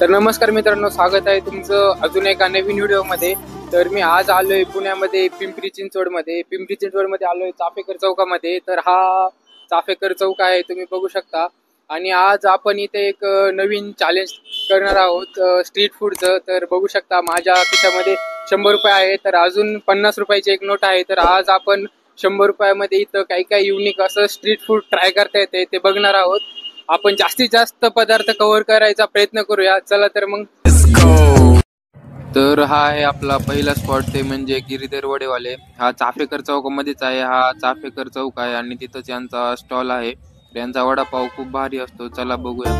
तर नमस्कार मित्रांनो, स्वागत आहे तुमचं अजून एका नवीन व्हिडिओमध्ये। तर मी आज आलोय पुण्यामध्ये पिंपरी चिंचवडमध्ये आलोय चाफेकर चौकामध्ये। तर हा चाफेकर चौक आहे, तुम्ही बघू शकता। आणि आज आपण इथे एक नवीन चॅलेंज करणार आहोत स्ट्रीट फूडचं। तर बघू शकता माझ्या खिशामध्ये 100 रुपये आहे, तर अजून 50 रुपयाची एक नोट आहे। तर आज आपण 100 रुपयामध्ये इथं काही युनिक असं स्ट्रीट फूड ट्राय करता येते ते बघणार आहोत। आपण जास्तीत जास्त पदार्थ कव्हर करायचा प्रयत्न करूया, चला तर मग। तर हा आहे आपला पहिला स्पॉट, ते म्हणजे गिरीधर वडेवाले। हा चाफेकर चौकामध्येच आहे, हा चाफेकर चौक आहे आणि तिथंच यांचा स्टॉल आहे। यांचा वडापाव खूप भारी असतो, चला बघूया।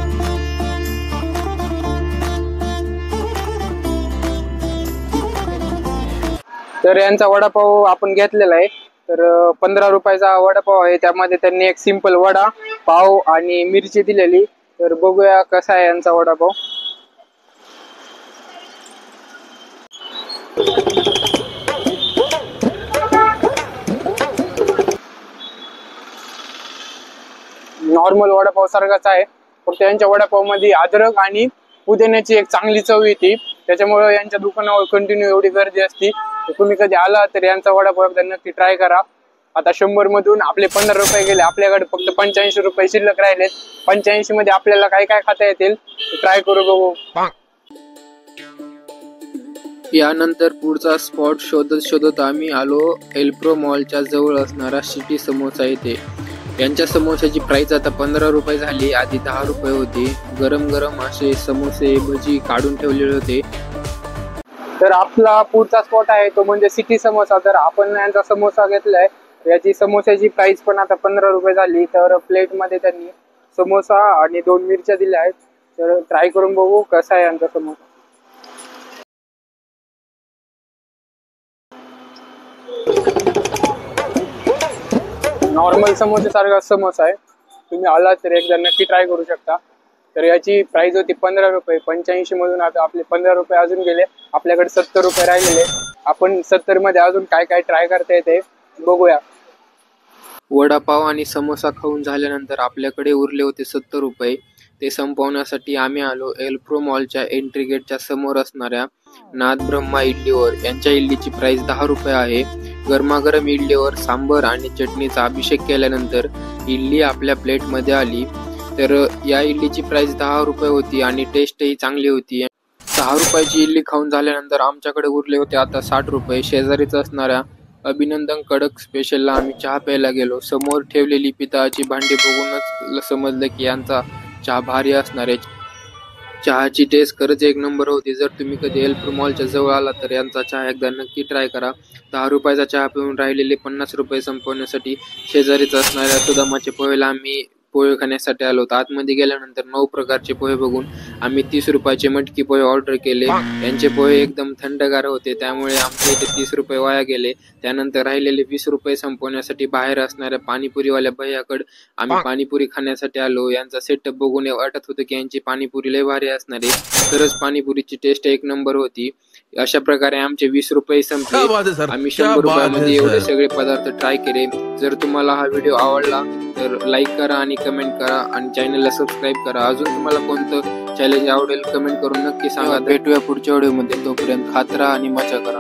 तर यांचा वडापाव आपण घेतलेला आहे। तर 15 रुपयाचा वडापाव आहे, त्यामध्ये त्यांनी एक सिंपल वडा पाव आणि मिरची दिलेली। तर बघूया कसा आहे यांचा वडापाव। नॉर्मल वडापाव सारखाच आहे, फक्त यांच्या वडापाव मध्ये अद्रक आणि पुदिन्याची एक चांगली चव येते, त्याच्यामुळे यांच्या दुकानावर कंटिन्यू एवढी गर्दी असते। तुम्ही कधी आला तर यांचा वडापाव एकदा नक्की ट्राय करा। आता 100 मधून आपले 15 रुपये गेले, आपल्याकडे फक्त 85 रुपये शिल्लक राहिलेत। 85 मध्ये आपल्याला काय काय खाता येतील ट्राय करू बघू। यानंतर पुढचा स्पॉट शोधत आम्ही आलो एल्प्रो मॉलच्या जवळ असणारा सिटी समोसा येथे। यांच्या समोसाची प्राइस आता 15 रुपये झाली, आधी 10 रुपये होती। गरम गरम असे समोसे भजी काढून ठेवलेले होते। तर आपला पुढचा स्पॉट आहे तो म्हणजे सिटी समोसा। तर आपण यांचा समोसा घेतलाय, याची समोसाची प्राइस पण आता 15 रुपये झाली। तर प्लेट मध्ये त्यांनी समोसा आणि 2 मिरच्या दिल्या आहेत, तर ट्राय करून बघू कसा आहे यांचा समोसा। नॉर्मल समोसा सारखा समोसा आहे, तुम्ही आला तर एकदा नक्की ट्राय करू शकता। तर याची प्राइस होती 15 रुपये, 85 मधून आता आपले 15 रुपये अजून गेले, आपल्याकडे 70 रुपये राहिलेले। आपण 70 मध्ये अजून काय काय ट्राय करता येते बघूया। वडापाव आणि समोसा खाऊन झाल्यानंतर आपल्याकडे उरले होते 70 रुपये। ते संपवण्यासाठी आम्ही आलो एल्प्रो मॉलच्या एंट्री गेटच्या समोर असणाऱ्या नाथ ब्रह्मा इडलीवर। यांच्या इडलीची प्राइस 10 रुपये आहे। गरमागरम इडलीवर सांबर आणि चटणीचा अभिषेक केल्यानंतर इडली आपल्या प्लेट मध्ये आली। तर या इडलीची प्राइस 10 रुपये होती आणि टेस्टही चांगली होती। 6 रुपयाची इडली खाऊन झाल्यानंतर आमच्याकडे उरले होते आता 60 रुपये। शेजारीच असणाऱ्या अभिनंदन कडक स्पेशलला आम्ही चहा प्यायला गेलो। समोर ठेवलेली पितळाची भांडी बघूनच समजलं की यांचा चहा भारी असणार आहे। चहाची टेस्ट खरंच एक नंबर होती। जर तुम्ही कधी एल्प्रो मॉलच्या जवळ आला तर यांचा चहा एकदा नक्की ट्राय करा। 10 रुपयाचा चहा पिऊन राहिलेले 50 रुपये संपवण्यासाठी शेजारीच असणाऱ्या सुदामाचे पोहेला आम्ही पोहे खाण्यासाठी आलो। आतमध्ये गेल्यानंतर 9 प्रकारचे पोहे बघून आम्ही 30 रुपयाचे मटकी पोहे ऑर्डर केले। यांचे पोहे एकदम थंडगार होते, त्यामुळे आमचे इथे 30 रुपये वाया गेले। त्यानंतर राहिलेले 20 रुपये संपवण्यासाठी बाहेर असणाऱ्या पाणीपुरीवाल्या भैयाकडे आम्ही पाणीपुरी खाण्यासाठी आलो। यांचा सेटअप बघून वाटत होतं की यांची पाणीपुरी लय भारी असणार आहे। खरंच पाणीपुरीची टेस्ट एक नंबर होती। अशा प्रकारे आमचे 20 रुपये संपले। आम्ही 100 रुपयामध्ये एवढे सगळे पदार्थ ट्राय केले। जर तुम्हाला हा व्हिडिओ आवडला तर लाईक करा आणि कमेंट करा आणि चॅनलला सबस्क्राईब करा। अजून तुम्हाला कोणतं चॅलेंज आवडेल कमेंट करून नक्की सांगा। भेटूया पुढच्या व्हिडिओमध्ये, तोपर्यंत खात राहा आणि मजा करा।